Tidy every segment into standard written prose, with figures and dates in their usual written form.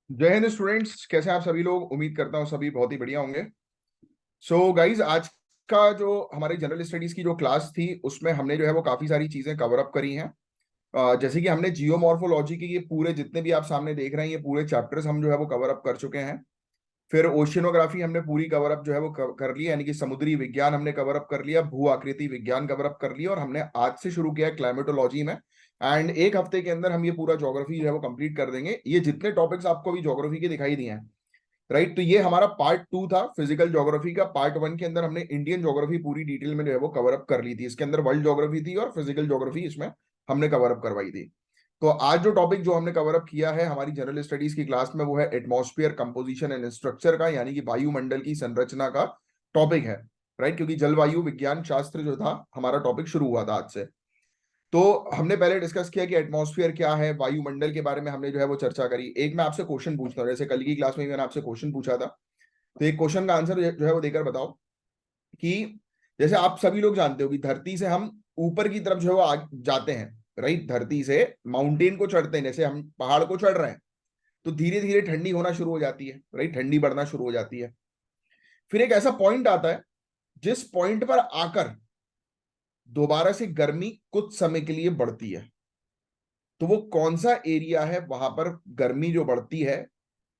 जय हिंद स्टूडेंट्स, कैसे हैं आप सभी लोग। उम्मीद करता हूँ सभी बहुत ही बढ़िया होंगे। सो गाइज, आज का जो हमारे जनरल स्टडीज की जो क्लास थी उसमें हमने जो है वो काफी सारी चीजें कवर अप करी हैं। जैसे कि हमने जियोमॉर्फोलॉजी के ये पूरे जितने भी आप सामने देख रहे हैं ये पूरे चैप्टर्स हम जो है वो कवर अप कर चुके हैं। फिर ओशियनोग्राफी हमने पूरी कवर अप जो है वो कर ली, यानी कि समुद्री विज्ञान हमने कवर अप कर लिया, भू आकृति विज्ञान कवर अप कर लिया, और हमने आज से शुरू किया क्लाइमेटोलॉजी में। एंड एक हफ्ते के अंदर हम ये पूरा ज्योग्राफी जो है वो कंप्लीट कर देंगे। ये जितने टॉपिक्स आपको अभी ज्योग्राफी के दिखाई दिए हैं, राइट, तो ये हमारा पार्ट 2 था फिजिकल ज्योग्राफी का। पार्ट 1 के अंदर हमने इंडियन ज्योग्राफी पूरी डिटेल में जो है वो कवर अप कर ली थी। इसके अंदर वर्ल्ड ज्योग्राफी थी और फिजिकल ज्योग्राफी इसमें हमने कवर अप करवाई थी। तो आज जो टॉपिक जो हमने कवर अप किया है हमारी जनरल स्टडीज की क्लास में वो है एटमॉस्फेयर कंपोजिशन एंड स्ट्रक्चर का, यानी कि वायुमंडल की संरचना का टॉपिक है। राइट, क्योंकि जलवायु विज्ञान शास्त्र जो था हमारा टॉपिक शुरू हुआ था आज से। तो हमने पहले डिस्कस किया कि एटमॉस्फेयर क्या है, वायुमंडल के बारे में हमने जो है वो चर्चा करी। एक मैं आपसे क्वेश्चन पूछता हूँ, जैसे कल की क्लास में भी मैंने आपसे क्वेश्चन पूछा था, तो एक क्वेश्चन का आंसर जो है वो देकर बताओ कि जैसे आप सभी लोग जानते हो कि धरती से हम ऊपर की तरफ जो है वो जाते हैं। राइट, धरती से माउंटेन को चढ़ते हैं, जैसे हम पहाड़ को चढ़ रहे हैं तो धीरे धीरे ठंडी होना शुरू हो जाती है। राइट, ठंडी बढ़ना शुरू हो जाती है। फिर एक ऐसा पॉइंट आता है जिस पॉइंट पर आकर दोबारा से गर्मी कुछ समय के लिए बढ़ती है। तो वो कौन सा एरिया है वहां पर गर्मी जो बढ़ती है,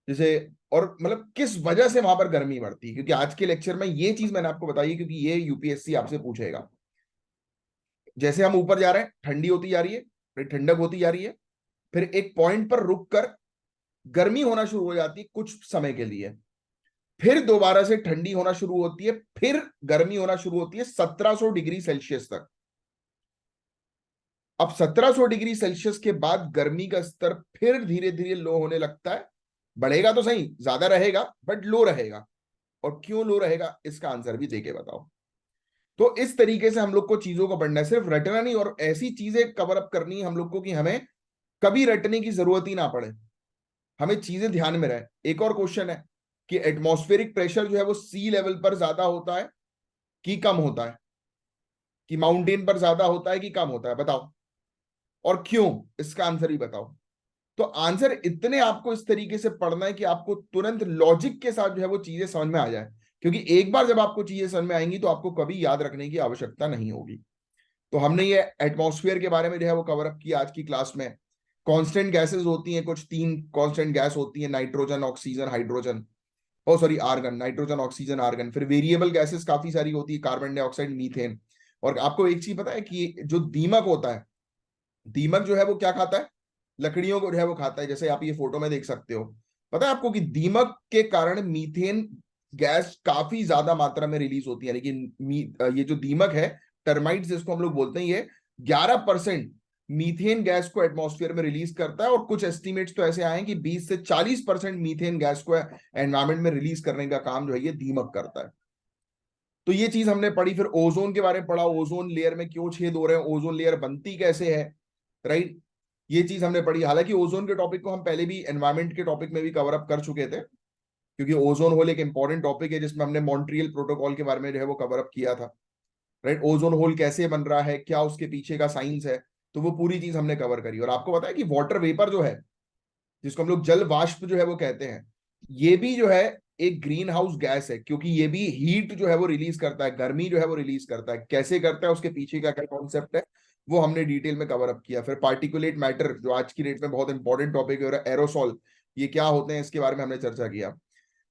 जैसे, और मतलब किस वजह से वहां पर गर्मी बढ़ती है, क्योंकि आज के लेक्चर में ये चीज मैंने आपको बताई है क्योंकि ये यूपीएससी आपसे पूछेगा। जैसे हम ऊपर जा रहे हैं ठंडी होती जा रही है, फिर ठंडक होती जा रही है, फिर एक पॉइंट पर रुक कर गर्मी होना शुरू हो जाती है कुछ समय के लिए, फिर दोबारा से ठंडी होना शुरू होती है, फिर गर्मी होना शुरू होती है 1700 डिग्री सेल्सियस तक। अब 1700 डिग्री सेल्सियस के बाद गर्मी का स्तर फिर धीरे धीरे लो होने लगता है। बढ़ेगा तो सही, ज्यादा रहेगा बट लो रहेगा। और क्यों लो रहेगा इसका आंसर भी देके बताओ। तो इस तरीके से हम लोग को चीजों को बढ़ना है, सिर्फ रटना नहीं, और ऐसी चीजें कवर अप करनी है हम लोग को कि हमें कभी रटने की जरूरत ही ना पड़े, हमें चीजें ध्यान में रहे। एक और क्वेश्चन है कि एटमॉस्फेरिक प्रेशर जो है वो सी लेवल पर ज्यादा होता है कि कम होता है, कि माउंटेन पर ज्यादा होता है कि कम होता है, बताओ, और क्यों, इसका आंसर ही बताओ। तो आंसर इतने आपको इस तरीके से पढ़ना है कि आपको तुरंत लॉजिक के साथ जो है वो चीजें समझ में आ जाए, क्योंकि एक बार जब आपको चीजें समझ में आएंगी तो आपको कभी याद रखने की आवश्यकता नहीं होगी। तो हमने ये एटमॉस्फेयर के बारे में जो है वो कवर अप किया आज की क्लास में। कांस्टेंट गैसेस होती हैं कुछ, तीन कांस्टेंट गैस होती है, nitrogen, oxygen, hydrogen, oh sorry argon, nitrogen, oxygen, argon. फिर वेरिएबल गैसेस काफी सारी होती है, कार्बन डाइऑक्साइड, मीथेन। और आपको एक चीज पता है कि जो दीमक होता है, दीमक जो है वो क्या खाता है, लकड़ियों को जो है वो खाता है, जैसे आप ये फोटो में देख सकते हो। पता है आपको कि दीमक के कारण मीथेन गैस काफी ज्यादा मात्रा में रिलीज होती है, लेकिन ये जो दीमक है, टर्माइट्स जिसको हम लोग बोलते हैं, ये 11% मीथेन गैस को एटमॉस्फेयर में रिलीज करता है। और कुछ एस्टिमेट्स तो ऐसे आए हैं कि 20 से 40% मीथेन गैस को एनवायरमेंट में रिलीज करने का काम जो है ये दीमक करता है। तो ये चीज हमने पढ़ी। फिर ओजोन के बारे में पढ़ा, ओजोन लेयर में क्यों छेद हो रहे हैं, ओजोन लेयर बनती कैसे है। राइट, ये चीज हमने पढ़ी। हालांकि ओजोन के टॉपिक को हम पहले भी एनवायरमेंट के टॉपिक में भी कवर अप कर चुके थे, क्योंकि ओजोन होल एक इंपॉर्टेंट टॉपिक है जिसमें हमने मॉन्ट्रियल प्रोटोकॉल के बारे में जो है वो कवर अप किया था। राइट, ओजोन होल कैसे बन रहा है, क्या उसके पीछे का साइंस है, तो वो पूरी चीज हमने कवर करी। और आपको पता है कि वाटर वेपर जो है, जिसको हम लोग जल वाष्प जो है वो कहते हैं, ये भी जो है एक ग्रीन हाउस गैस है, क्योंकि ये भी हीट जो है वो रिलीज करता है, गर्मी जो है वो रिलीज करता है। कैसे करता है, उसके पीछे का क्या कॉन्सेप्ट है, वो हमने डिटेल में कवर अप किया। फिर पार्टिकुलेट मैटर जो आज की डेट में बहुत इंपॉर्टेंट टॉपिक है, और एरोसॉल, ये क्या होते हैं इसके बारे में हमने चर्चा किया।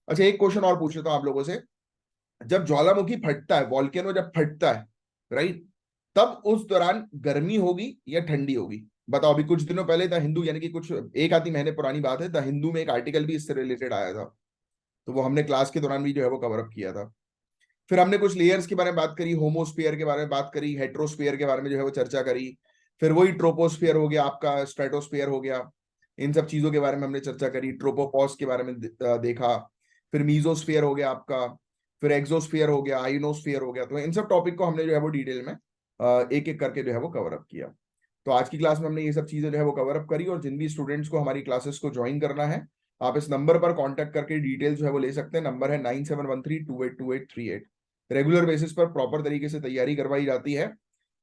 अच्छा, एक क्वेश्चन और पूछ लेता हूँ आप लोगों से। जब ज्वालामुखी फटता है, वॉल्केनो जब फटता है, राइट, तब उस दौरान गर्मी होगी या ठंडी होगी, बताओ। अभी कुछ दिनों पहले द हिंदू, यानी कि कुछ एक आधी महीने पुरानी बात है, द हिंदू में एक आर्टिकल भी इससे रिलेटेड आया था, तो वो हमने क्लास के दौरान भी जो है वो कवर अप किया था। फिर हमने कुछ लेयर्स के बारे में बात करी, होमोस्फीयर के बारे में बात करी, हेट्रोस्फीयर के बारे में जो है वो चर्चा करी। फिर वही ट्रोपोस्फीयर हो गया आपका, स्ट्रेटोस्फीयर हो गया, इन सब चीजों के बारे में हमने चर्चा करी। ट्रोपोपॉज के बारे में देखा। फिर मीजोस्फीयर हो गया आपका, फिर एक्सोस्फीयर हो गया, आइनोस्फीयर हो गया। तो इन सब टॉपिक को हमने जो है वो डिटेल में एक एक करके जो है वो कवर अप किया। तो आज की क्लास में हमने ये सब चीजें जो है वो कवर अप करी। और जिन भी स्टूडेंट्स को हमारी क्लासेस को ज्वाइन करना है, आप इस नंबर पर कांटेक्ट करके डिटेल जो है वो ले सकते हैं। नंबर है 9713282838। रेगुलर बेसिस पर प्रॉपर तरीके से तैयारी करवाई जाती है।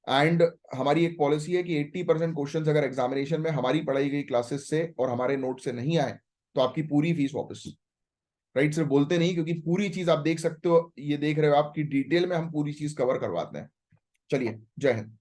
एंड हमारी एक पॉलिसी है कि 80% क्वेश्चंस अगर एग्जामिनेशन में हमारी पढ़ाई गई क्लासेस से और हमारे नोट से नहीं आए, तो आपकी पूरी फीस वापस। राइट, सिर्फ बोलते नहीं, क्योंकि पूरी चीज आप देख सकते हो, ये देख रहे हो आपकी डिटेल में हम पूरी चीज कवर करवाते हैं। चलिए, जय हिंद।